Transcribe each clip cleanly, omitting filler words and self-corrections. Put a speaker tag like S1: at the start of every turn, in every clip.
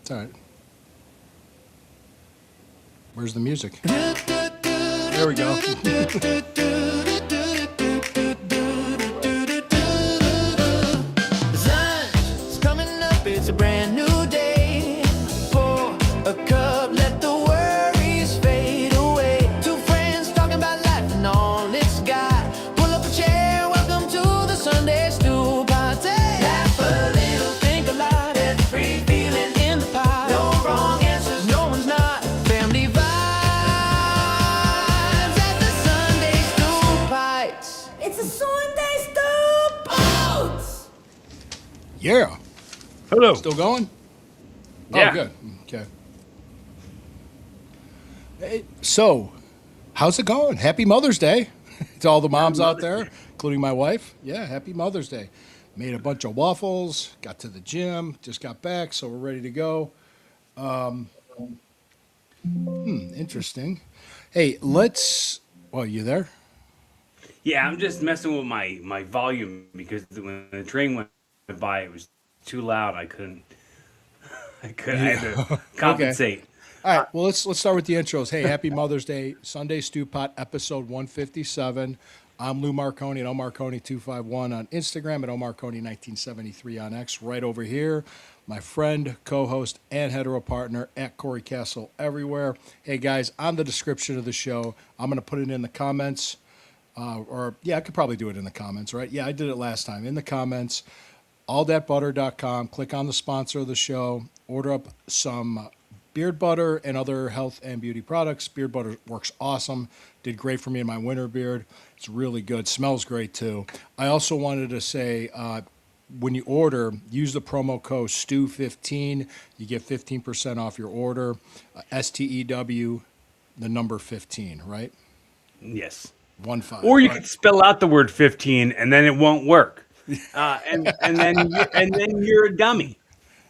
S1: It's all right. Where's the music? There we go.
S2: Sun's coming up, it's a brand new day. Pour a cup, let the worries fade away. Two friends talking about life and all it's got. Pull up a chair, welcome to the Sunday Stew Party. Laugh a little, think a lot, there's a free feeling in the pot. No wrong answers, no one's not. Family vibes at the Sunday Stew Bites. It's a Sunday Stew Bites.
S1: Yeah.
S3: Hello.
S1: Still going?
S3: Yeah.
S1: Oh, good. Okay. Hey, so, how's it going? Happy Mother's Day to all the moms out there, including my wife. Yeah, happy Mother's Day. Made a bunch of waffles, got to the gym, just got back, so we're ready to go. Interesting. Hey, well, you there?
S3: Yeah, I'm just messing with my volume because when the train went by, it was too loud. I couldn't. I had to compensate.
S1: All right, well, let's start with the intros. Hey, happy Mother's Day, Sunday Stew Pot, episode 157. I'm Lou Marconi at omarconi251 on Instagram, at omarconi1973 on X, right over here. My friend, co-host, and hetero partner at Corey Castle everywhere. Hey, guys, on the description of the show, I'm going to put it in the comments. I could probably do it in the comments, right? Yeah, I did it last time. In the comments, allthatbutter.com. Click on the sponsor of the show. Order up some beard butter and other health and beauty products. Beard butter works awesome. Did great for me in my winter beard. It's really good. Smells great, too. I also wanted to say, when you order, use the promo code STEW15. You get 15% off your order. STEW, the number 15, right?
S3: Yes.
S1: 15.
S3: Or you could spell out the word 15, and then it won't work. And then you're a dummy.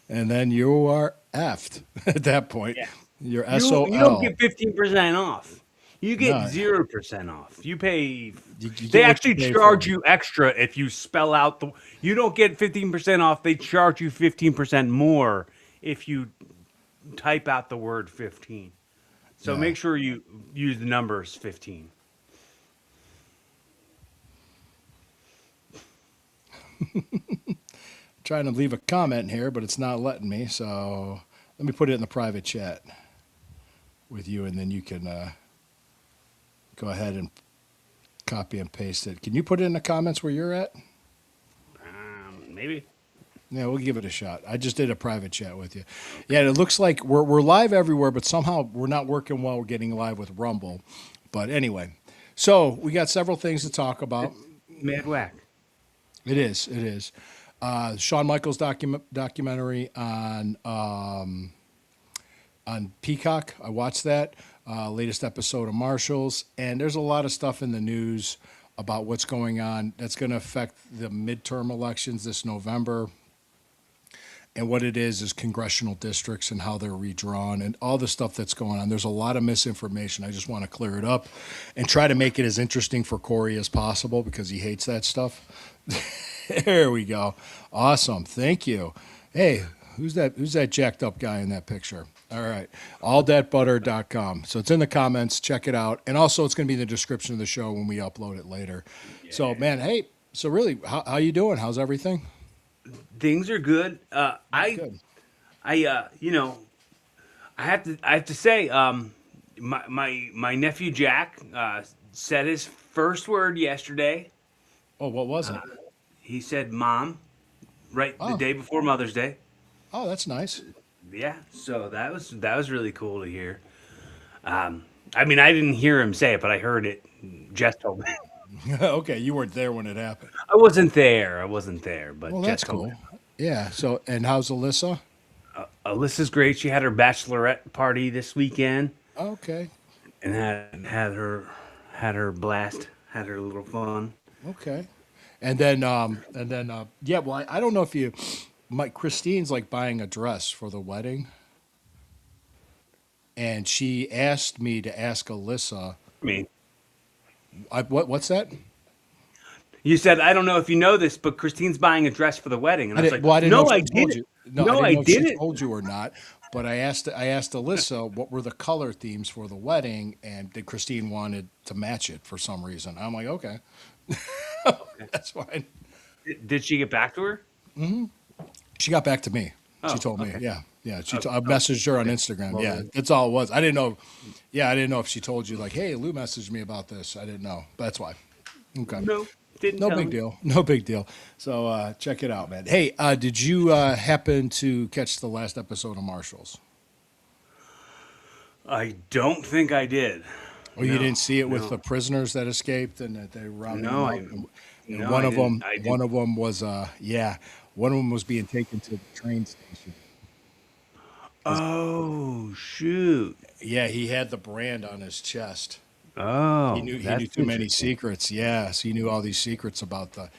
S1: And then you are effed at that point.
S3: Yeah.
S1: You're SOL.
S3: You don't get 15% off. You get 0% off. You pay.
S1: You get
S3: They
S1: what
S3: actually
S1: you pay
S3: charge
S1: for.
S3: you extra if you spell out the. You don't get 15% off. They charge you 15% more if you type out the word 15. So
S1: Yeah.
S3: make sure you use the numbers 15.
S1: Trying to leave a comment here, but it's not letting me. So let me put it in the private chat with you, and then you can go ahead and copy and paste it. Can you put it in the comments where you're at?
S3: Maybe.
S1: Yeah, we'll give it a shot. I just did a private chat with you. Yeah, it looks like we're live everywhere, but somehow we're not working well. We're getting live with Rumble. But anyway, so we got several things to talk about.
S3: Mad whack.
S1: It is. It is. Shawn Michaels documentary on Peacock. I watched that. Latest episode of Marshalls. And there's a lot of stuff in the news about what's going on that's going to affect the midterm elections this November. And what it is congressional districts and how they're redrawn and all the stuff that's going on. There's a lot of misinformation. I just want to clear it up and try to make it as interesting for Corey as possible because he hates that stuff. There we go. Awesome. Thank you. Hey, who's that jacked up guy in that picture? All right. Allthatbutter.com. So it's in the comments. Check it out. And also it's going to be in the description of the show when we upload it later. Yeah. So, man, hey, so really, how you doing? How's everything?
S3: Things are good.
S1: Good.
S3: I have to say, my nephew Jack said his first word yesterday.
S1: Oh, what was it?
S3: He said "mom," the day before Mother's Day.
S1: Oh, that's nice.
S3: Yeah, so that was really cool to hear. I mean, I didn't hear him say it, but I heard it. Jess told me.
S1: Okay, you weren't there when it happened.
S3: I wasn't there, but
S1: Well,
S3: Jess
S1: that's
S3: told
S1: cool.
S3: me.
S1: Yeah. So, and how's Alyssa?
S3: Alyssa's great. She had her bachelorette party this weekend
S1: Okay.
S3: and had her blast, had her little fun.
S1: Okay. And then, yeah. Well, I don't know if Christine's like buying a dress for the wedding, and she asked me to ask Alyssa.
S3: Me.
S1: What's that?
S3: You said, I don't know if you know this, but Christine's buying a dress for the wedding. And I was like,
S1: Well, I didn't
S3: no,
S1: know if
S3: I
S1: she told
S3: didn't.
S1: you. No, I
S3: No,
S1: didn't
S3: I
S1: know if she
S3: didn't.
S1: told you or not, but I asked Alyssa what were the color themes for the wedding, and did Christine wanted to match it for some reason. I'm like, okay, that's fine.
S3: Did she get back to her?
S1: She got back to me. She
S3: Oh,
S1: told me,
S3: okay.
S1: yeah, yeah.
S3: Okay.
S1: I
S3: Oh,
S1: messaged her on
S3: okay.
S1: Instagram.
S3: Well
S1: Yeah,
S3: then,
S1: that's all it was. I didn't know. Yeah, I didn't know if she told you like, hey, Lou messaged me about this. I didn't know. That's why. Okay.
S3: no, didn't
S1: No
S3: tell
S1: big
S3: me.
S1: deal. No big deal. So check it out, man. Hey, did you happen to catch the last episode of Marshals?
S3: I don't think I did.
S1: Or you
S3: No,
S1: didn't see it with the
S3: no,
S1: prisoners that escaped and that they were rounding them
S3: no.
S1: up?
S3: I
S1: And
S3: no, I didn't. I
S1: one
S3: didn't.
S1: of them was, yeah, one of them was being taken to the train station. 'Cause,
S3: Oh shoot.
S1: yeah, he had the brand on his chest.
S3: Oh,
S1: He knew
S3: that's
S1: too many
S3: interesting.
S1: secrets. Yes, he knew all these secrets about the.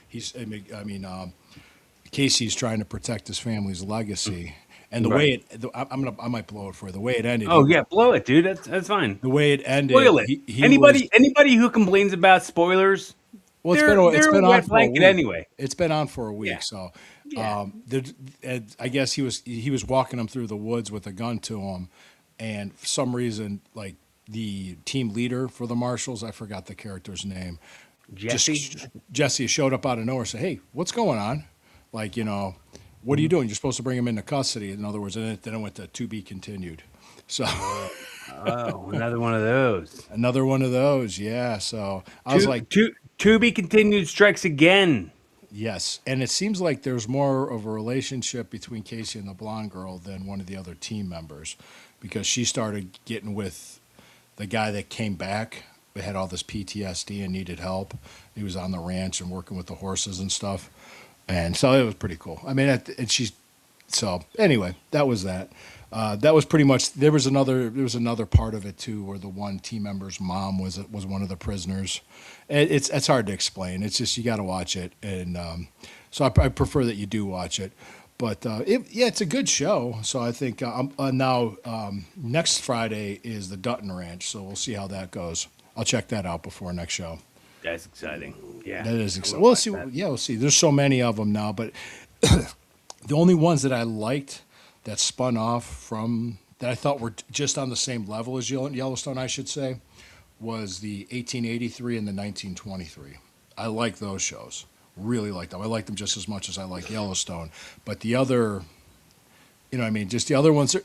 S1: Casey's trying to protect his family's legacy, and the way
S3: Right.
S1: it. I might blow it for you. The way it ended, he
S3: Oh
S1: was
S3: yeah, blow it, dude. That's fine.
S1: the way it ended.
S3: Spoil it.
S1: He was.
S3: Anybody who complains about spoilers,
S1: Well,
S3: they're
S1: it's
S3: a
S1: been on
S3: wet
S1: for a
S3: blanket
S1: week.
S3: anyway.
S1: It's been on for a
S3: Yeah.
S1: week. So,
S3: Yeah.
S1: I guess he was walking him through the woods with a gun to him, and for some reason, like the team leader for the marshals, I forgot the character's name.
S3: Jesse.
S1: Just Jesse showed up out of nowhere, said, "Hey, what's going on? Like, what are you doing? You're supposed to bring him into custody." In other words, and then it went to be continued. So
S3: Oh, another one of those.
S1: another one of those, yeah. So I was like,
S3: To be continued strikes again.
S1: yes, and it seems like there's more of a relationship between Casey and the blonde girl than one of the other team members, because she started getting with the guy that came back, that had all this PTSD and needed help. He was on the ranch and working with the horses and stuff, and so it was pretty cool. I mean, and she's so anyway, that was that. That was pretty much. There was another part of it too, where the one team member's mom was one of the prisoners. It's hard to explain. It's just you got to watch it, and so I prefer that you do watch it. But yeah, it's a good show. So I think now next Friday is the Dutton Ranch, so we'll see how that goes. I'll check that out before next show.
S3: That's exciting. Yeah.
S1: That is
S3: I
S1: exciting.
S3: will
S1: We'll
S3: watch
S1: see.
S3: that.
S1: Yeah, we'll see. There's so many of them now, but the only ones that I liked that spun off from that I thought were just on the same level as Yellowstone, I should say, was the 1883 and the 1923. I like those shows. Really like them. I like them just as much as I like Yellowstone. But the other, what I mean, just the other ones are,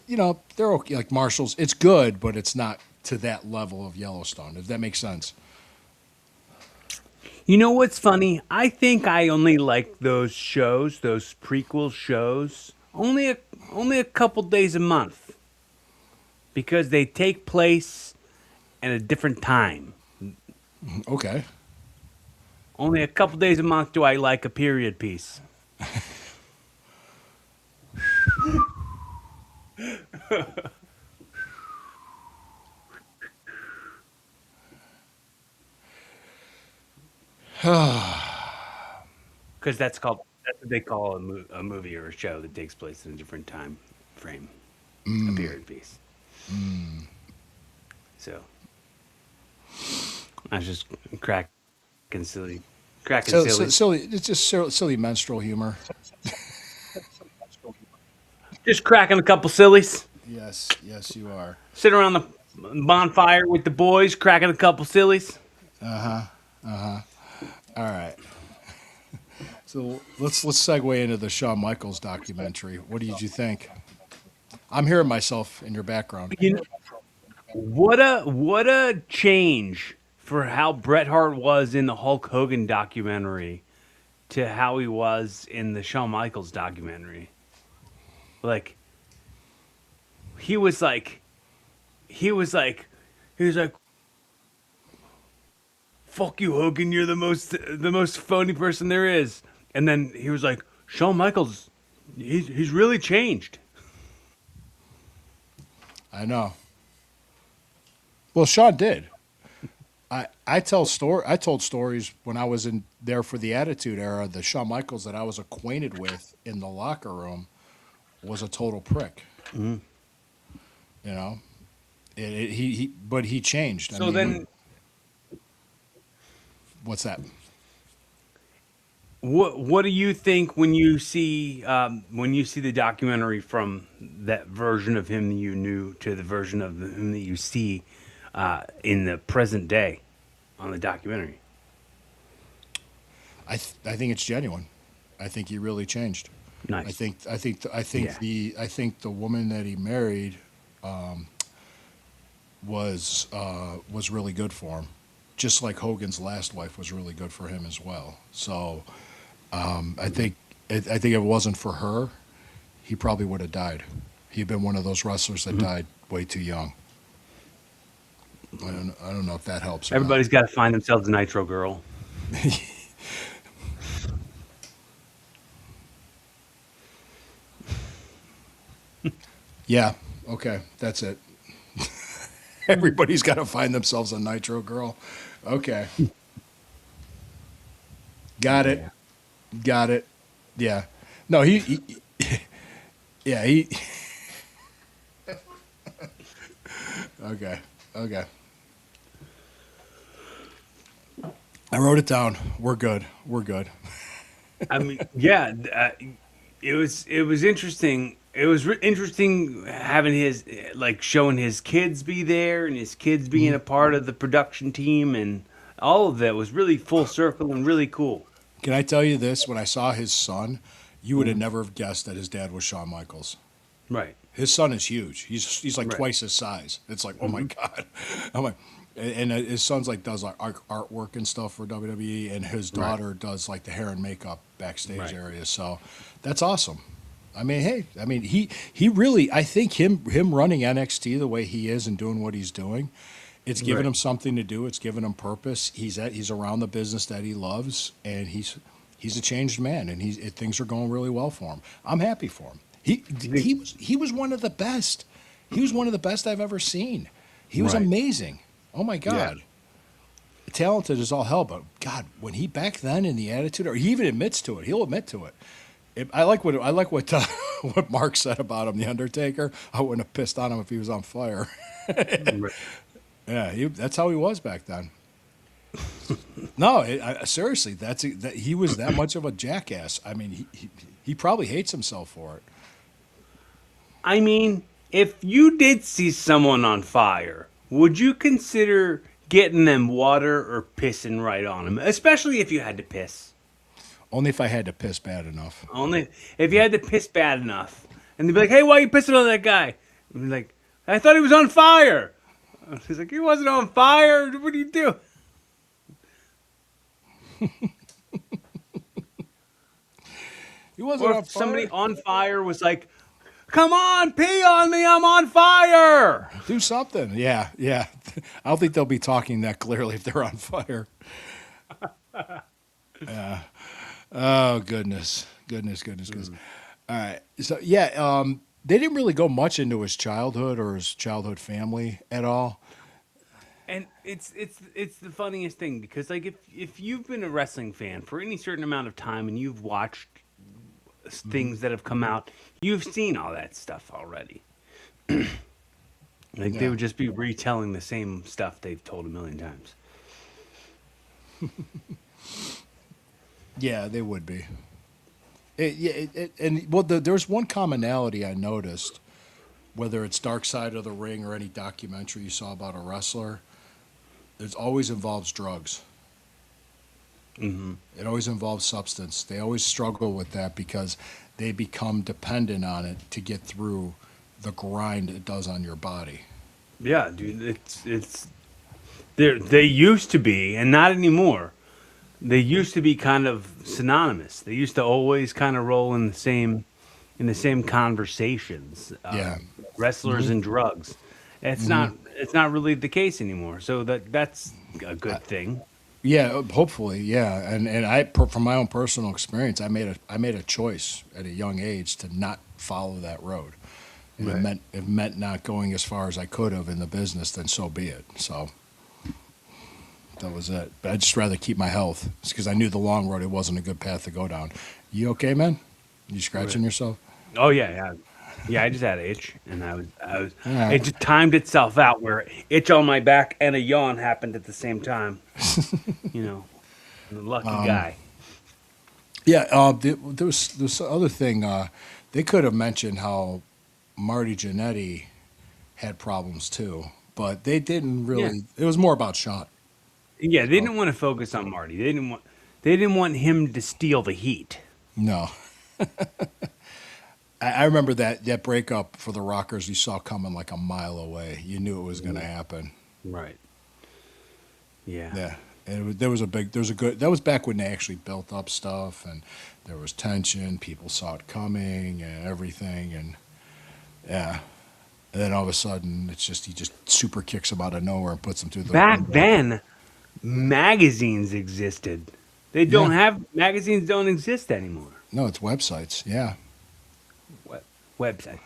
S1: they're okay. Like Marshall's, it's good, but it's not to that level of Yellowstone, if that makes sense.
S3: You know what's funny? I think I only like those shows, those prequel shows, only a couple days a month because they take place at a different time.
S1: Okay.
S3: Only a couple days a month do I like a period piece. Because that's what they call a movie or a show that takes place in a different time frame, a period piece. So I was just silly, cracking
S1: So
S3: silly,
S1: silly. It's just silly menstrual humor.
S3: just cracking a couple sillies,
S1: Yes, yes, you are.
S3: sitting around the bonfire with the boys, cracking a couple sillies.
S1: All right. So let's segue into the Shawn Michaels documentary. What did you think? I'm hearing myself in your background.
S3: You know, what a change for how Bret Hart was in the Hulk Hogan documentary to how he was in the Shawn Michaels documentary. Like he was like he was like he was like fuck you Hogan, you're the most phony person there is. And then he was like Shawn Michaels he's really changed.
S1: I know. Well, Shawn did. I told stories when I was in there for the Attitude Era. The Shawn Michaels that I was acquainted with in the locker room was a total prick. You know, but he changed. I
S3: So
S1: mean,
S3: then
S1: what's that?
S3: What do you think when you see the documentary from that version of him that you knew to the version of him that you see in the present day on the documentary?
S1: I think it's genuine. I think he really changed.
S3: Nice.
S1: I think the woman that he married was really good for him, just like Hogan's last wife was really good for him as well. So I think if it wasn't for her, he probably would have died. He'd been one of those wrestlers that died way too young. I don't know if that helps. Or not.
S3: Everybody's got to find themselves a Nitro girl.
S1: Yeah. Okay. That's it. Everybody's got to find themselves a Nitro girl. Okay. Got it. Got it. Yeah. No, yeah, he. Okay. Okay. I wrote it down. We're good. We're good.
S3: I mean, yeah, it was interesting. It was interesting having his showing his kids be there and his kids being a part of the production team, and all of that was really full circle and really cool.
S1: Can I tell you this? When I saw his son, you would have never have guessed that his dad was Shawn Michaels.
S3: Right.
S1: His son is huge. He's like
S3: Right.
S1: twice his size. It's like, oh my God. I'm like, and his son's like does like artwork and stuff for WWE, and his daughter does like the hair and makeup backstage
S3: Right.
S1: area. So that's awesome. I mean, hey, I mean he really, I think him running NXT the way he is and doing what he's doing, it's giving
S3: Right.
S1: him something to do. It's giving him purpose. He's around the business that he loves, and he's a changed man, and things are going really well for him. I'm happy for him. He was one of the best. He was one of the best I've ever seen. He was
S3: Right.
S1: amazing. Oh my God. Talented as all hell, but God, when he back then in the attitude, or he even admits to it, he'll admit to it. I like what what Mark said about him, the Undertaker. I wouldn't have pissed on him if he was on fire.
S3: Right.
S1: Yeah, that's how he was back then. No, seriously, he was that much of a jackass. I mean, he probably hates himself for it.
S3: I mean, if you did see someone on fire, would you consider getting them water or pissing right on them? Especially if you had to piss.
S1: Only if I had to piss bad enough.
S3: Only if you had to piss bad enough. And they'd be like, hey, why are you pissing on that guy? And be like, I thought he was on fire. He's like, he wasn't on fire. What do you do?
S1: He wasn't
S3: Or
S1: on
S3: if
S1: fire.
S3: somebody on fire was like, come on, pee on me, I'm on fire.
S1: Do something. Yeah, yeah. I don't think they'll be talking that clearly if they're on fire. Yeah. Oh, goodness. Goodness. All right. So, yeah, they didn't really go much into his childhood or his childhood family at all.
S3: And it's the funniest thing because like if you've been a wrestling fan for any certain amount of time and you've watched things that have come out, you've seen all that stuff already. Like they
S1: Yeah.
S3: would just be retelling the same stuff they've told a million times.
S1: Yeah, they would be. There's one commonality I noticed, whether it's Dark Side of the Ring or any documentary you saw about a wrestler, it always involves drugs.
S3: Mm-hmm.
S1: It always involves substance. They always struggle with that because they become dependent on it to get through the grind it does on your body.
S3: Yeah, dude, it's they used to be, and not anymore. They used to be kind of synonymous. They used to always kind of roll in the same conversations.
S1: Yeah.
S3: Wrestlers and drugs. It's not really the case anymore. So that's a good thing.
S1: Yeah, hopefully, yeah. And from my own personal experience, I made a choice at a young age to not follow that road. And
S3: Right.
S1: it meant not going as far as I could have in the business, then so be it. So that was it. But I'd just rather keep my health. It's because I knew the long road, it wasn't a good path to go down. You okay, man? You scratching
S3: Right.
S1: yourself?
S3: Oh yeah. I just had an itch, and I was.
S1: All right.
S3: It just timed itself out where itch on my back and a yawn happened at the same time. You know, the lucky guy.
S1: Yeah, there was this other thing. They could have mentioned how Marty Jannetty had problems too, but they didn't
S3: Yeah.
S1: really. It was more about Sean.
S3: Yeah, they
S1: So
S3: didn't want to focus on Marty. They didn't want him to steal the heat.
S1: no, I remember that breakup for the Rockers. You saw coming like a mile away. You knew it was going to happen.
S3: Right. Yeah.
S1: Yeah, and there was a big. There was a good. That was back when they actually built up stuff, and there was tension. People saw it coming and everything, and yeah. And then all of a sudden, it's just he just super kicks him out of nowhere and puts him through the
S3: Back
S1: window.
S3: then, magazines existed. They don't
S1: Yeah.
S3: have magazines. Don't exist anymore.
S1: No, it's websites. Yeah,
S3: Websites.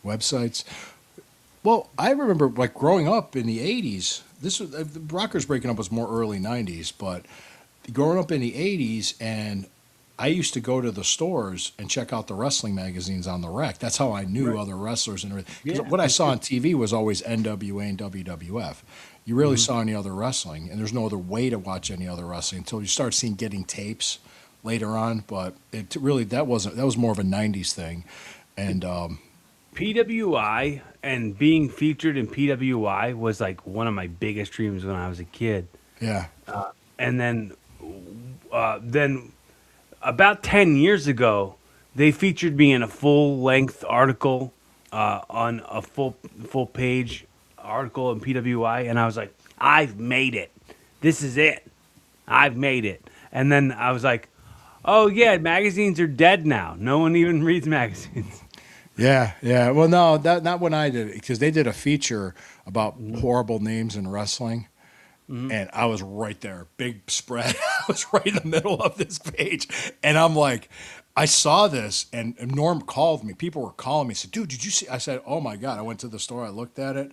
S1: websites. Well, I remember like growing up in the '80s. This was the Rockers breaking up was more early '90s, but growing up in the '80s, and I used to go to the stores and check out the wrestling magazines on the rack. That's how I knew
S3: Right.
S1: other wrestlers and everything.
S3: Yeah,
S1: 'Cause what I
S3: me
S1: saw
S3: too.
S1: on TV was always NWA and WWF. You rarely saw any other wrestling, and there's no other way to watch any other wrestling until you start seeing getting tapes later on. But it really that was more of a '90s thing, and
S3: PWI and being featured in PWI was like one of my biggest dreams when I was a kid.
S1: yeah,
S3: And then about 10 years ago, they featured me in a full length article on a full page article in PWI, and I was like, I've made it. This is it. I've made it. And then I was like, oh yeah, magazines are dead now. No one even reads magazines.
S1: yeah, yeah. Well, no, that not when I did it because they did a feature about horrible names in wrestling. And I was right there, big spread. I was right in the middle of this page. And I'm like, I saw this, and Norm called me. People were calling me, said, dude, did you see? I said, oh my God. I went to the store, I looked at it,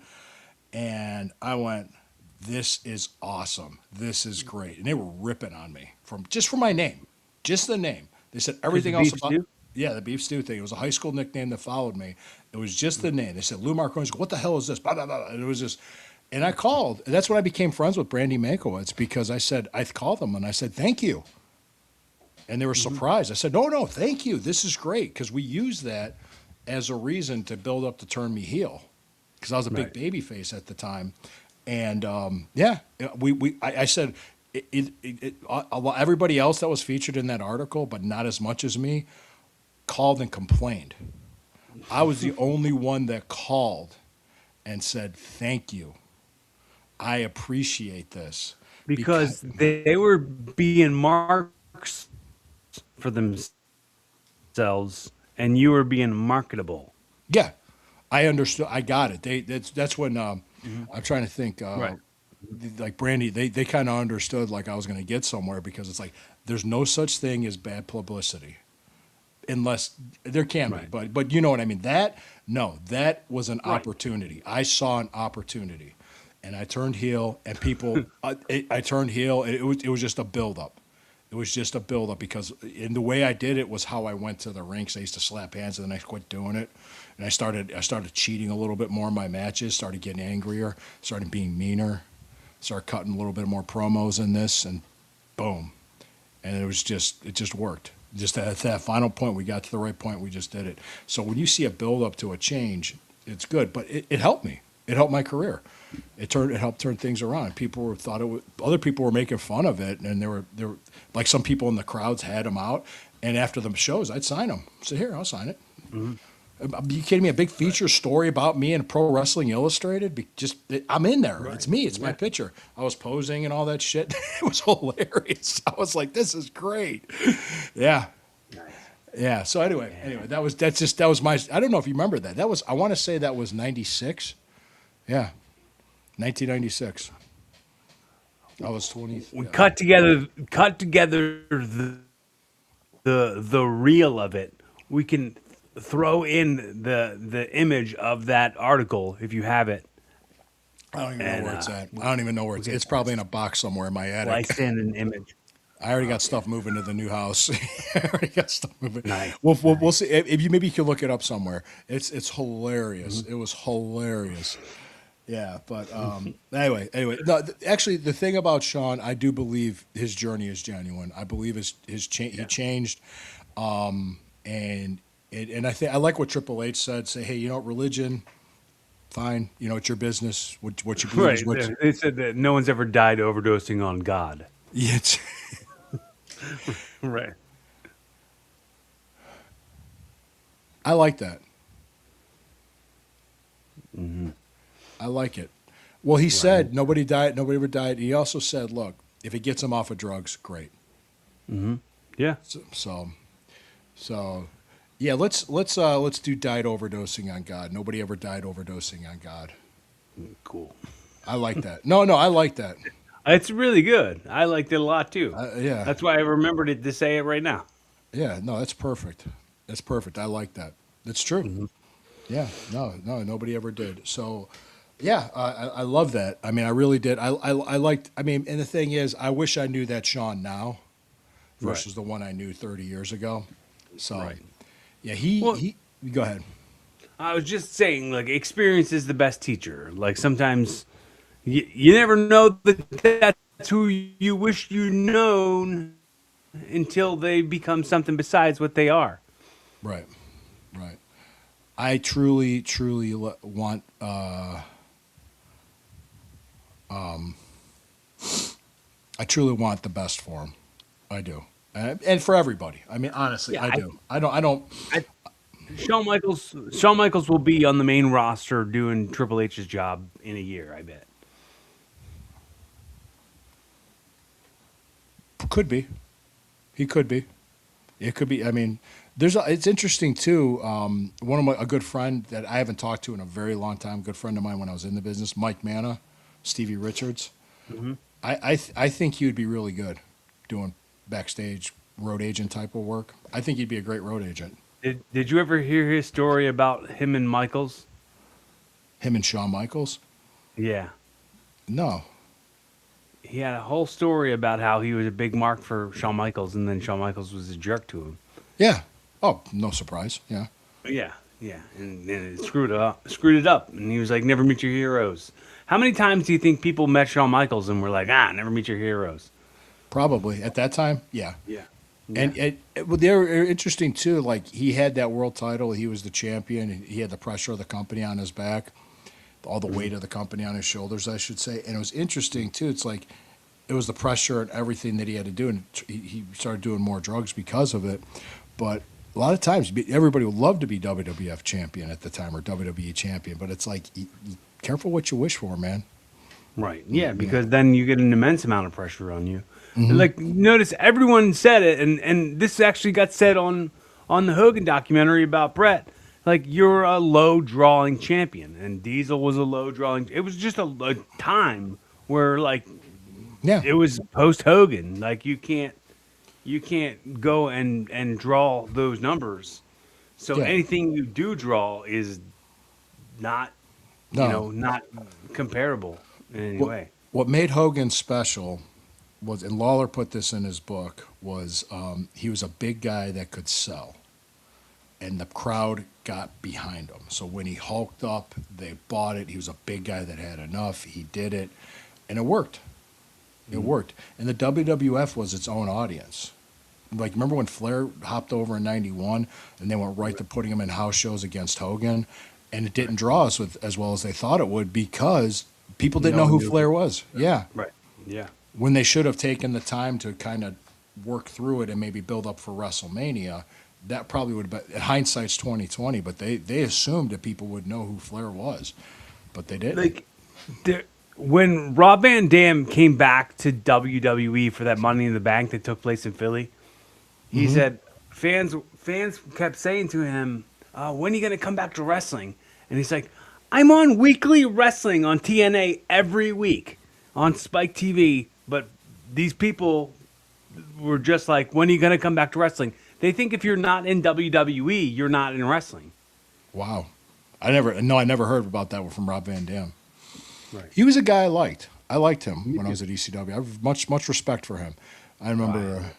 S1: and I went, this is awesome. This is great. And they were ripping on me for my name, just the name. They said everything
S3: the
S1: else
S3: beef
S1: about
S3: stew?
S1: yeah, the beef stew thing. It was a high school nickname that followed me. It was just the name. They said Lou Marconi. What the hell is this? Blah, blah, blah. And it was just, and I called. And that's when I became friends with Brandy Mankiewicz because I called them and I said, thank you. And they were surprised. I said, no, thank you. This is great because we used that as a reason to build up to turn me heel because I was a big
S3: Right.
S1: baby face at the time. And yeah, I said, everybody else that was featured in that article, but not as much as me, called and complained. I was the only one that called and said, thank you. I appreciate this.
S3: Because they were being marks for themselves, and you were being marketable.
S1: Yeah, I understood. I got it. That's when I'm trying to think.
S3: Right.
S1: Like Brandy, they kind of understood like I was going to get somewhere because it's like there's no such thing as bad publicity, unless there can be.
S3: Right.
S1: But you know what I mean. That was an opportunity. I saw an opportunity, and I turned heel. And people, I turned heel. And it was just a buildup. It was just a buildup because in the way I did it was how I went to the rinks. I used to slap hands, and then I quit doing it, and I started cheating a little bit more in my matches. Started getting angrier. Started being meaner. Started cutting a little bit more promos in this, and boom, and it just worked. Just at that final point, we got to the right point. We just did it. So when you see a build up to a change, it's good. But it helped me. It helped my career. It helped turn things around. Other people were making fun of it, and there were like some people in the crowds had them out. And after the shows, I'd sign them. So here, I'll sign it. Are you kidding me? A big feature story about me in Pro Wrestling Illustrated. I'm in there.
S3: Right.
S1: It's me. It's my picture. I was posing and all that shit. It was hilarious. I was like, this is great. Yeah.
S3: Nice.
S1: Yeah. So anyway, that was my. I don't know if you remember that. That was. I want to say that was '96. Yeah, 1996. I was 20.
S3: We cut together the reel of it. We can throw in the image of that article if you have it.
S1: I don't even know
S3: And,
S1: where it's at. I don't even know where it's. It's probably in a box somewhere in my attic.
S3: Slice in an image.
S1: I already got stuff moving to the new house. I already got stuff moving.
S3: Nice.
S1: We'll see. If you maybe you can look it up somewhere. It's hilarious. It was hilarious. Yeah, but anyway, no. Actually, the thing about Sean, I do believe his journey is genuine. I believe he changed, and and I think I like what Triple H said. Say, hey, religion, fine. It's your business. What you believe
S3: Right.
S1: is what.
S3: They said that no one's ever died overdosing on God.
S1: Yeah,
S3: Right.
S1: I like that. I like it. Well, he said nobody died. Nobody ever died. He also said, look, if it gets him off of drugs, great.
S3: Yeah.
S1: So, yeah. Let's do died overdosing on God. Nobody ever died overdosing on God.
S3: Cool.
S1: I like that. No, I like that.
S3: It's really good. I liked it a lot too.
S1: Yeah,
S3: That's why I remembered it to say it right now.
S1: yeah. No, that's perfect. That's perfect. I like that. That's true. Yeah. No, nobody ever did. So, yeah, I love that. I mean, I really did. I liked. I mean, and the thing is, I wish I knew that Sean now versus the one I knew 30 years ago. So,
S3: Right.
S1: yeah,
S3: Well,
S1: he. Go ahead.
S3: I was just saying, like, experience is the best teacher. Like, sometimes you never know that that's who you wish you known until they become something besides what they are.
S1: Right. Right. I truly, truly want. I truly want the best for him. I do, and for everybody. I mean, honestly,
S3: Yeah,
S1: I do. I don't.
S3: Shawn Michaels will be on the main roster doing Triple H's job in a year, I bet.
S1: Could be. He could be. It could be. I mean, it's interesting too. One of a good friend that I haven't talked to in a very long time, good friend of mine when I was in the business, Mike Manna, Stevie Richards. I think he would be really good doing backstage road agent type of work. I think he'd be a great road agent.
S3: Did you ever hear his story about him and Michaels?
S1: Him and Shawn Michaels?
S3: Yeah.
S1: No.
S3: He had a whole story about how he was a big mark for Shawn Michaels, and then Shawn Michaels was a jerk to him.
S1: Yeah. Oh, no surprise. Yeah.
S3: Yeah, and it screwed it up, and he was like, "Never meet your heroes." How many times do you think people met Shawn Michaels and were like, never meet your heroes?
S1: Probably at that time. Yeah.
S3: Yeah.
S1: And well, they were interesting too. Like he had that world title, he was the champion, and he had the pressure of the company on his back, all the weight of the company on his shoulders, I should say. And it was interesting too. It's like it was the pressure and everything that he had to do, and he started doing more drugs because of it. But a lot of times, everybody would love to be WWF champion at the time or WWE champion, but it's like, careful what you wish for, man.
S3: Right. Yeah, because then you get an immense amount of pressure on you. Like, notice everyone said it, and this actually got said on the Hogan documentary about Bret. Like, you're a low drawing champion, and Diesel was a low drawing. It was just a time where, like,
S1: Yeah.
S3: it was post Hogan. Like, you can't go and draw those numbers. So
S1: Yeah.
S3: anything you do draw is not,
S1: No.
S3: not comparable in any way.
S1: What made Hogan special was, and Lawler put this in his book, was he was a big guy that could sell, and the crowd got behind him. So when he hulked up, they bought it. He was a big guy that had enough. He did it, and it worked. It worked. And the WWF was its own audience. Like, remember when Flair hopped over in '91, and they went right to putting him in house shows against Hogan, and it didn't draw us as well as they thought it would because people didn't
S3: No
S1: know
S3: one
S1: who
S3: knew.
S1: Flair was. Yeah.
S3: Right. Yeah.
S1: When they should have taken the time to kind of work through it and maybe build up for WrestleMania, that probably would have been, hindsight's 2020, but they assumed that people would know who Flair was, but they didn't.
S3: Like, when Rob Van Dam came back to WWE for that Money in the Bank that took place in Philly, he said fans kept saying to him, "When are you going to come back to wrestling?" And he's like, "I'm on weekly wrestling on TNA every week on Spike TV." But these people were just like, "When are you going to come back to wrestling?" They think if you're not in WWE, you're not in wrestling.
S1: Wow. I never heard about that one from Rob Van Dam.
S3: Right.
S1: He was a guy I liked. I liked him when I was at ECW. I have much respect for him. I remember.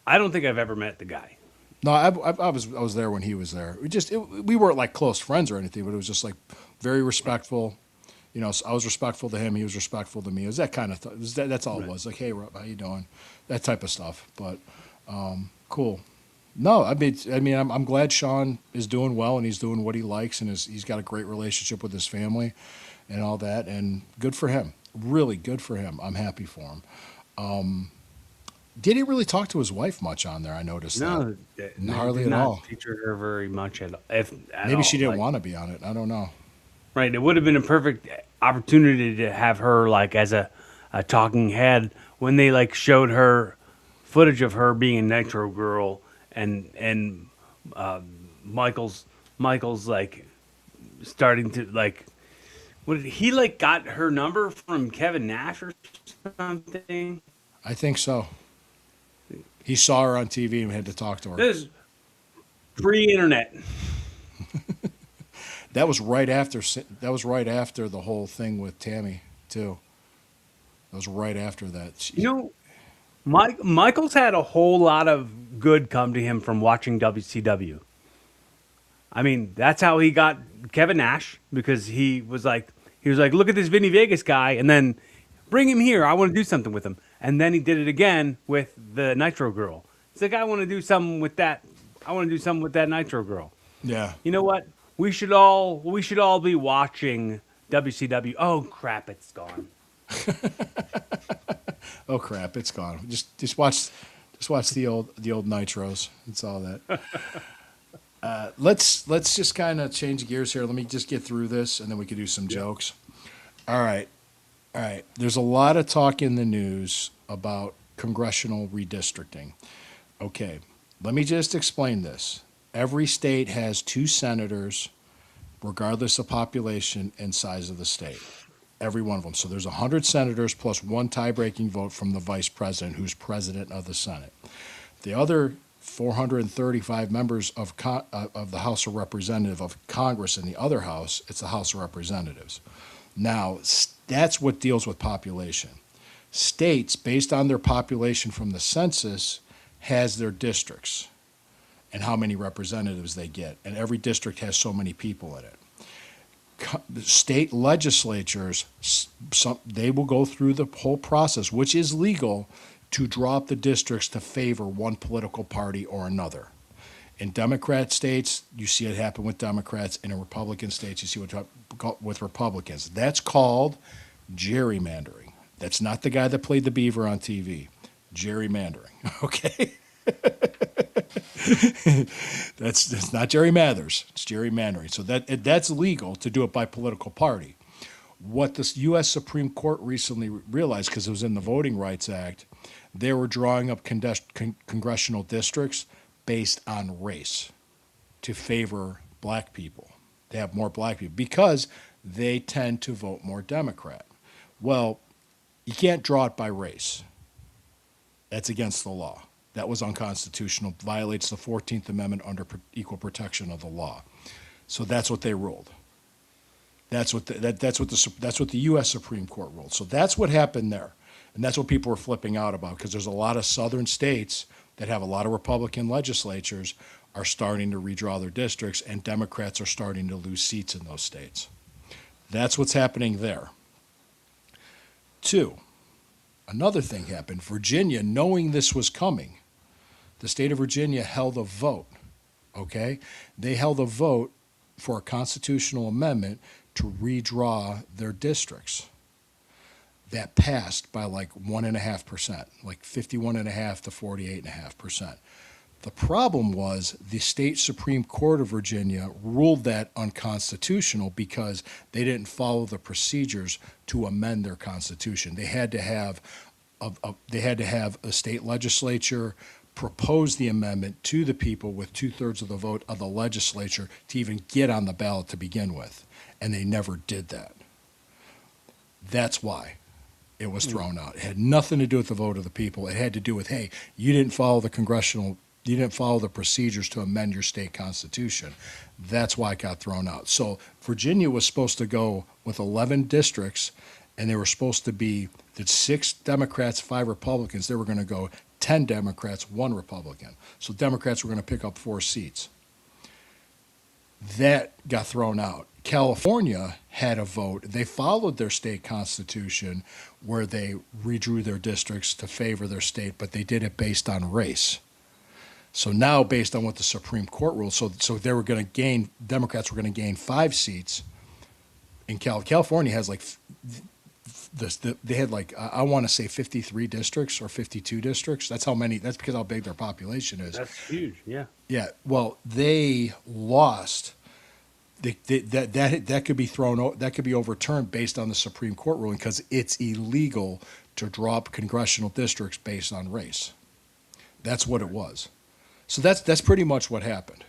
S3: I don't think I've ever met the guy.
S1: No, I was there when he was there. We weren't like close friends or anything, but it was just like very respectful. I was respectful to him. He was respectful to me. It was that kind of that's all it was. Like, hey, Rob, how you doing? That type of stuff. But cool. No, I'm glad Sean is doing well and he's doing what he likes and he's got a great relationship with his family and all that. And good for him. Really good for him. I'm happy for him. Did he really talk to his wife much on there? I noticed
S3: No,
S1: that.
S3: they
S1: Hardly
S3: did
S1: at
S3: not
S1: all.
S3: feature her very much at
S1: Maybe
S3: all.
S1: she didn't
S3: Like,
S1: want to be on it. I don't know.
S3: right. It would have been a perfect opportunity to have her like as a talking head when they like showed her footage of her being a Nitro Girl and Michael's like starting to like what he like got her number from Kevin Nash or something.
S1: I think so. He saw her on TV and had to talk to her.
S3: This is pre-internet.
S1: That was right after the whole thing with Tammy too. That was right after that.
S3: You know, Michael's had a whole lot of good come to him from watching WCW. I mean, that's how he got Kevin Nash because he was like, look at this Vinny Vegas guy, and then bring him here. I want to do something with him. And then he did it again with the Nitro Girl. It's like I want to do something with that. I want to do something with that Nitro Girl.
S1: Yeah.
S3: You know what? We should all be watching WCW. Oh crap, it's gone.
S1: Oh crap, it's gone. Just watch the old Nitros. It's all that. Let's just kind of change gears here. Let me just get through this, and then we can do some jokes. All right. There's a lot of talk in the news about congressional redistricting. Okay, let me just explain this. Every state has 2 senators, regardless of population and size of the state. Every one of them. So there's 100 senators plus 1 tie-breaking vote from the vice president, who's president of the Senate. The other 435 members of the House of Representatives of Congress in the other house, it's the House of Representatives. Now, that's what deals with population. States, based on their population from the census, has their districts and how many representatives they get. And every district has so many people in it. State legislatures, they will go through the whole process, which is legal, to draw up the districts to favor one political party or another. In Democrat states, you see it happen with Democrats, and in Republican states, you see it with Republicans. That's called gerrymandering. That's not the guy that played the beaver on TV. Gerrymandering, okay? That's not Jerry Mathers. It's gerrymandering. So that's legal to do it by political party. What the U.S. Supreme Court recently realized, because it was in the Voting Rights Act, they were drawing up congressional districts based on race to favor black people. They have more black people because they tend to vote more Democrat. Well, you can't draw it by race. That's against the law. That was unconstitutional, violates the 14th Amendment under equal protection of the law. So that's what they ruled. That's what the U.S. Supreme Court ruled. So that's what happened there. And that's what people were flipping out about, because there's a lot of southern states that have a lot of Republican legislatures are starting to redraw their districts, and Democrats are starting to lose seats in those states. That's what's happening there. 2, another thing happened. Virginia, knowing this was coming, the state of Virginia held a vote, okay? They held a vote for a constitutional amendment to redraw their districts. That passed by like 1.5%, like 51.5% to 48.5%. The problem was the state Supreme Court of Virginia ruled that unconstitutional because they didn't follow the procedures to amend their constitution. They had to have a state legislature propose the amendment to the people with 2/3 of the vote of the legislature to even get on the ballot to begin with, and they never did that. That's why it was thrown out. It had nothing to do with the vote of the people. It had to do with, hey, you didn't follow the procedures to amend your state constitution. That's why it got thrown out. So Virginia was supposed to go with 11 districts, and they were supposed to be 6 Democrats, 5 Republicans. They were going to go 10 Democrats, 1 Republican. So Democrats were going to pick up 4 seats. That got thrown out. California had a vote. They followed their state constitution where they redrew their districts to favor their state, but they did it based on race. So now, based on what the Supreme Court ruled, so they were going to gain, Democrats were going to gain 5 seats. In California has like they had like I want to say 53 districts or 52 districts. That's how many. That's because how big their population is.
S3: That's huge. Yeah.
S1: Yeah. Well, they lost. That could be that could be overturned based on the Supreme Court ruling because it's illegal to draw up congressional districts based on race. That's what it was. So that's pretty much what happened.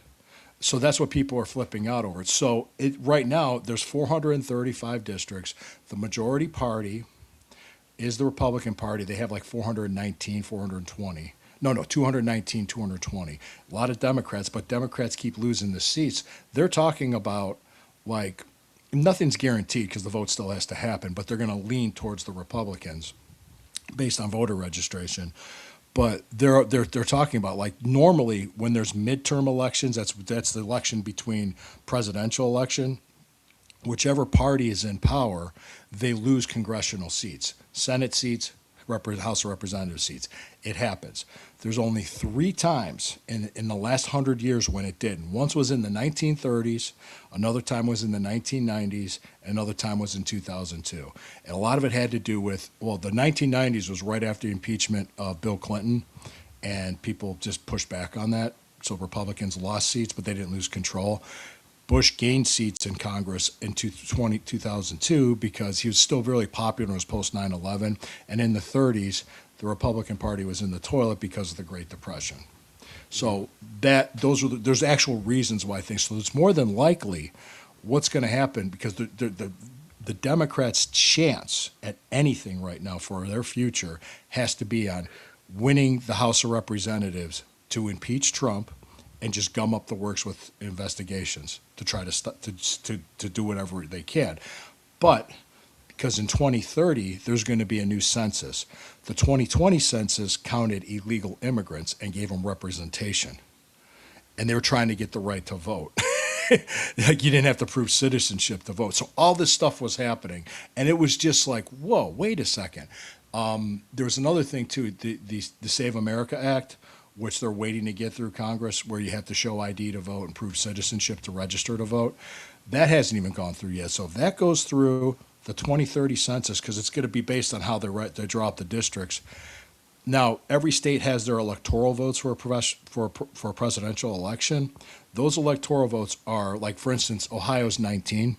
S1: So that's what people are flipping out over. So right now there's 435 districts. The majority party is the Republican Party. They have like 419, 420. No, 219, 220. A lot of Democrats, but Democrats keep losing the seats. They're talking about like nothing's guaranteed because the vote still has to happen, but they're going to lean towards the Republicans based on voter registration. But they're talking about like normally when there's midterm elections, that's the election between presidential election. Whichever party is in power, they lose congressional seats, Senate seats, House of Representative seats. It happens. There's only 3 times in the last 100 years when it didn't. Once was in the 1930s, another time was in the 1990s, and another time was in 2002. And a lot of it had to do with, well, the 1990s was right after the impeachment of Bill Clinton, and people just pushed back on that. So Republicans lost seats, but they didn't lose control. Bush gained seats in Congress in 2002 because he was still really popular. It was post 9/11, and in the 30s, the Republican Party was in the toilet because of the Great Depression. So there's actual reasons why I think so. It's more than likely what's going to happen because the Democrats' chance at anything right now for their future has to be on winning the House of Representatives to impeach Trump and just gum up the works with investigations to try to do whatever they can. But because in 2030, there's going to be a new census. The 2020 census counted illegal immigrants and gave them representation. And they were trying to get the right to vote. Like you didn't have to prove citizenship to vote. So all this stuff was happening. And it was just like, whoa, wait a second. There was another thing, too, the Save America Act, which they're waiting to get through Congress, where you have to show ID to vote and prove citizenship to register to vote. That hasn't even gone through yet. So if that goes through the 2030 census, because it's going to be based on how they draw up the districts. Now, every state has their electoral votes for a presidential election. Those electoral votes are, like, for instance, Ohio's 19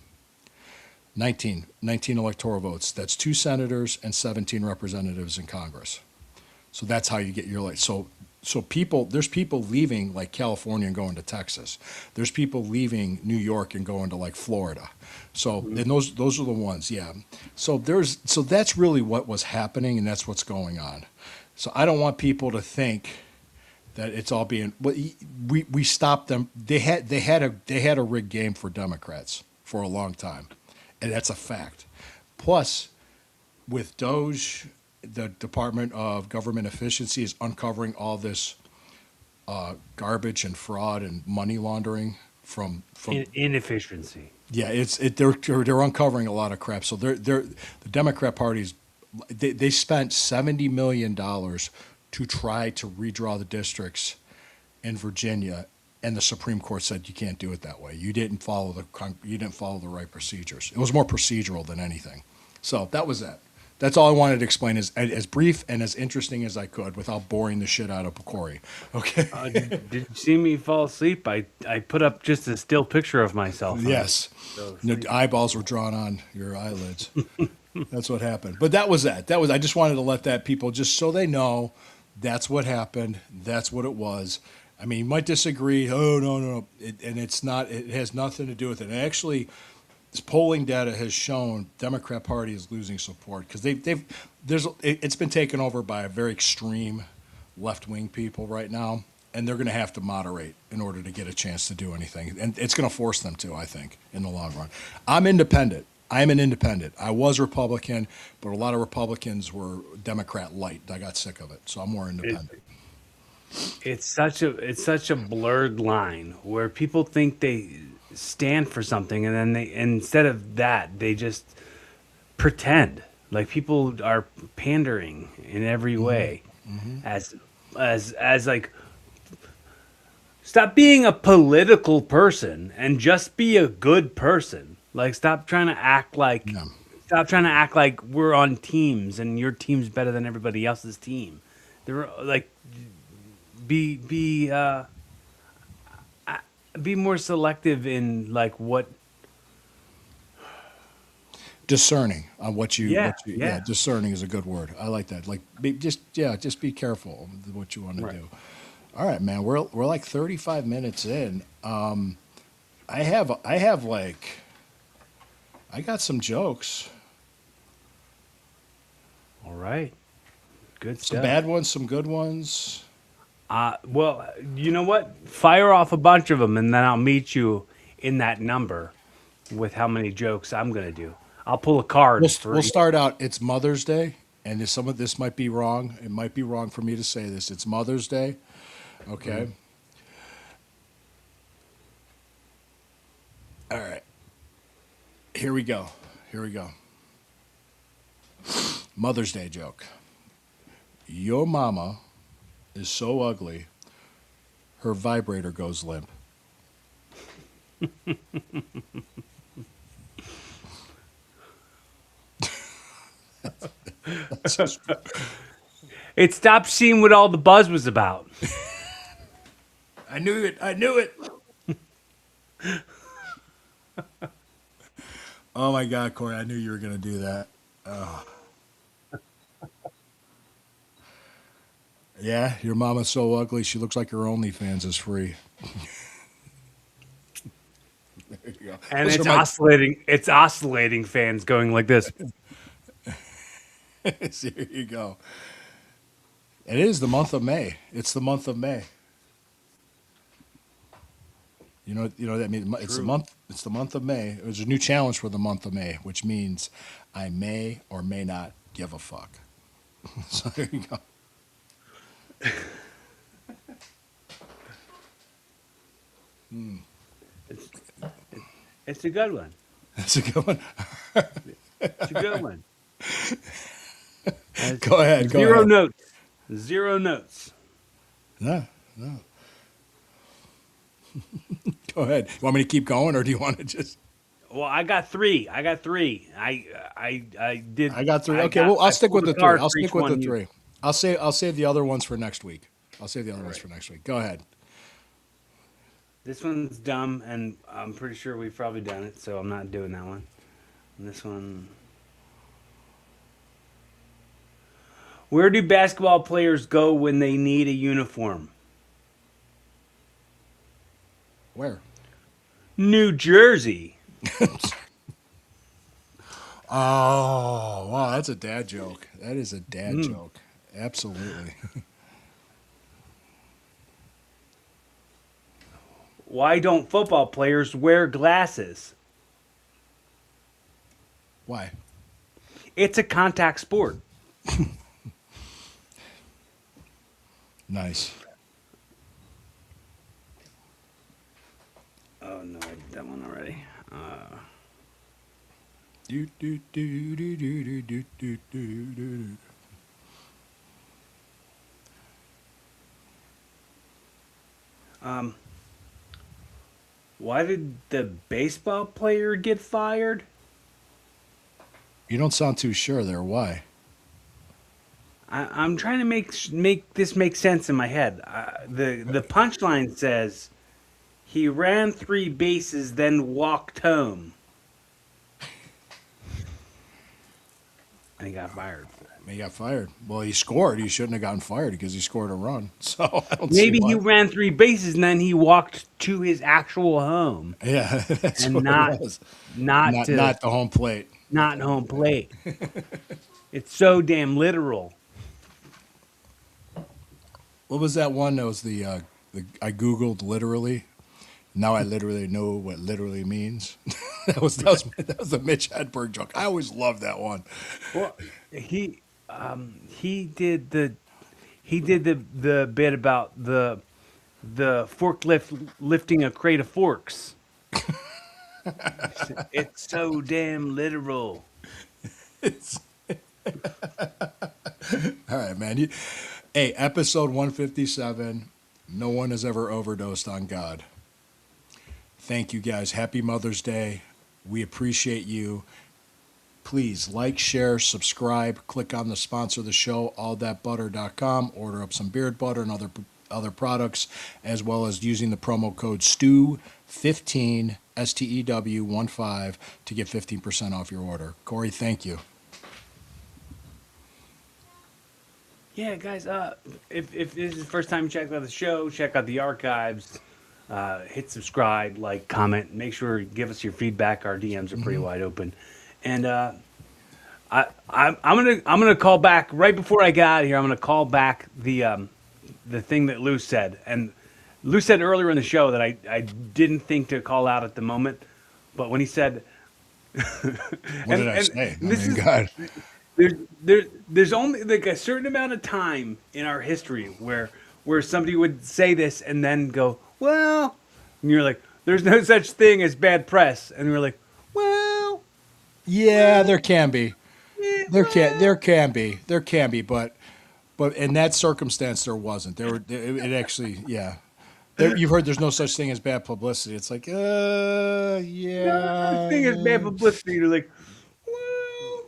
S1: electoral votes. That's 2 senators and 17 representatives in Congress. So that's how you get your So there's people leaving like California and going to Texas. There's people leaving New York and going to like Florida. So and those are the ones, yeah. So that's really what was happening, and that's what's going on. So I don't want people to think that it's all being. We stopped them. They had a rigged game for Democrats for a long time, and that's a fact. Plus, with Doge, the Department of Government Efficiency is uncovering all this garbage and fraud and money laundering from
S3: Inefficiency.
S1: Yeah, they're uncovering a lot of crap. So the Democrat Party's they spent $70 million to try to redraw the districts in Virginia, and the Supreme Court said you can't do it that way. You didn't follow the right procedures. It was more procedural than anything. So that was that. That's all I wanted to explain, as brief and as interesting as I could without boring the shit out of Corey. Okay.
S3: Did you see me fall asleep? I put up just a still picture of myself.
S1: Yes. The eyeballs were drawn on your eyelids. That's what happened. But that was that. I just wanted to let that people, just so they know, that's what happened. That's what it was. I mean, you might disagree. Oh, no. And it's not. It has nothing to do with it. And actually, this polling data has shown Democrat Party is losing support because it's been taken over by a very extreme left-wing people right now, and they're going to have to moderate in order to get a chance to do anything. And it's going to force them to, I think, in the long run. I'm independent. I'm an independent. I was Republican, but a lot of Republicans were Democrat light. I got sick of it, so I'm more independent.
S3: It's such a blurred line where people think they stand for something, and then instead of that, they just pretend. Like people are pandering in every way, as like, stop being a political person and just be a good person. Like stop trying to act like we're on teams and your team's better than everybody else's team. They're like be more selective in like what.
S1: Discerning on what you,
S3: Yeah,
S1: yeah,
S3: yeah.
S1: discerning is a good word. I like that. Like, just be careful with what you want to
S3: Right.
S1: do. All right, man. We're like 35 minutes in. I have like, I got some jokes,
S3: All right, good
S1: some
S3: stuff.
S1: bad ones, some good ones.
S3: Well, you know what? Fire off a bunch of them, and then I'll meet you in that number with how many jokes I'm gonna do. I'll pull a card for
S1: We'll
S3: each.
S1: start out. It's Mother's Day, and some of this might be wrong. It might be wrong for me to say this. It's Mother's Day. Okay. All right. Here we go. Here we go. Mother's Day joke. Your mama is so ugly, her vibrator goes limp.
S3: It stopped seeing what all the buzz was about.
S1: I knew it. I knew it. Oh my God, Corey! I knew you were going to do that. Oh. Yeah, your mama's so ugly. She looks like her OnlyFans is free. There you go.
S3: And
S1: Those
S3: it's
S1: are my-
S3: oscillating. It's oscillating fans going like this.
S1: There you go. It is the month of May. It's the month of May. You know what that means. It's the month. It's the month of May. There's a new challenge for the month of May, which means I may or may not give a fuck. So there you go.
S3: It's a good one.
S1: That's a good one.
S3: It's a good one.
S1: Go ahead. Go
S3: Zero
S1: ahead.
S3: notes. Zero notes.
S1: No, no. Go ahead. You want me to keep going, or do you want to just?
S3: Well, I got three. I did.
S1: I got three. Okay, well, I'll stick with the three.
S3: card
S1: I'll
S3: for
S1: stick
S3: each
S1: with
S3: one
S1: the
S3: you-
S1: three. I'll save the other ones for next week. I'll save the other ones for next week. Go ahead.
S3: This one's dumb, and I'm pretty sure we've probably done it, so I'm not doing that one. And this one. Where do basketball players go when they need a uniform?
S1: Where?
S3: New Jersey.
S1: Oh, wow, that's a dad joke. That is a dad
S3: Mm.
S1: joke. Absolutely.
S3: Why don't football players wear glasses?
S1: Why?
S3: It's a contact sport.
S1: Nice.
S3: Oh no, I did that one already.
S1: Do, do, do, do, do, do, do, do, do.
S3: Why did the baseball player get fired?
S1: You don't sound too sure there. Why?
S3: I'm trying to make this make sense in my head. The punchline says he ran 3 bases, then walked home, and he got fired.
S1: He got fired. Well, he scored. He shouldn't have gotten fired because he scored a run. So I don't see
S3: Maybe
S1: why.
S3: he ran 3 bases and then he walked to his actual home,
S1: Yeah, that's
S3: and
S1: what
S3: not
S1: it was.
S3: not
S1: Not,
S3: to,
S1: not the home plate.
S3: not home plate. It's so damn literal.
S1: What was that one? That was the I googled literally. Now I literally know what literally means. that was the Mitch Hedberg joke. I always loved that one.
S3: Well, he did the bit about the forklift lifting a crate of forks. It's so damn literal.
S1: All right, man. Hey, episode 157. No one has ever overdosed on God. Thank you guys. Happy Mother's Day. We appreciate you. Please like, share, subscribe, click on the sponsor of the show, allthatbutter.com. Order up some beard butter and other products, as well as using the promo code STEW15, STEW15, to get 15% off your order. Corey, thank you.
S3: Yeah, guys. If this is the first time you check out the show, check out the archives. Hit subscribe, like, comment. Make sure you give us your feedback. Our DMs are pretty wide open. And I'm gonna call back right before I get out of here. I'm gonna call back the thing that Lou said. And Lou said earlier in the show that I didn't think to call out at the moment, but when he said,
S1: What did I say?
S3: this is-
S1: God.
S3: there's only like a certain amount of time in our history where somebody would say this and then go, well, and you're like, there's no such thing as bad press, and we're like, well,
S1: Yeah, there can be.
S3: yeah,
S1: There can be, but in that circumstance there wasn't. It actually, yeah. You've heard there's no such thing as bad publicity. It's like,
S3: no
S1: yeah.
S3: such thing as bad publicity. You're like,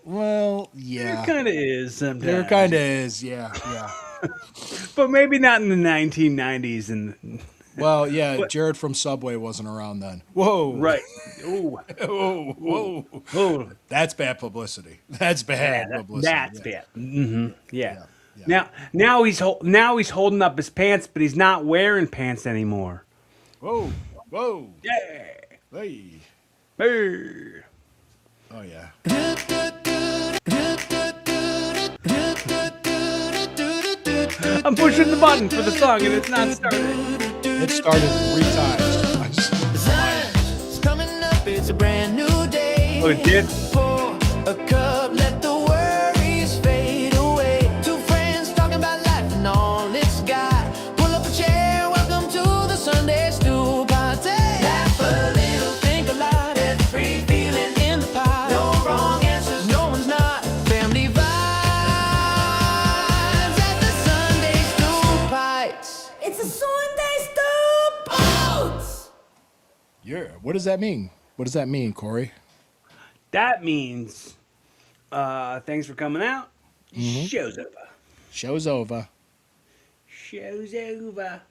S1: Well,
S3: there
S1: yeah.
S3: kind of is sometimes.
S1: There kind of is, yeah.
S3: But maybe not in the 1990s. And
S1: Well, yeah, Jared from Subway wasn't around then. Whoa.
S3: right, ooh,
S1: Whoa.
S3: ooh.
S1: That's bad publicity. That's bad publicity.
S3: That's
S1: yeah.
S3: bad. Mm-hmm. Yeah.
S1: Yeah.
S3: Now he's holding up his pants, but he's not wearing pants anymore.
S1: Whoa.
S3: Yeah.
S1: Hey.
S3: Hey.
S1: Oh, yeah.
S3: I'm pushing the button for the song and it's not starting.
S1: It started 3 times. I just-
S2: Sun's coming up, it's a brand new day.
S3: Oh, it did?
S2: Pour a cup, let the worries fade away. Two friends talking about life and all it's got. Pull up a chair, welcome to the Sunday Stew Party. Laugh a little, think a lot, every feeling in the pot. No wrong answers, no one's not. Family vibes at the Sunday Stew Pites. It's a Sunday Stew Pites.
S1: Yeah. What does that mean? What does that mean, Corey?
S3: That means thanks for coming out. Show's over.
S1: Show's over.
S3: Show's over.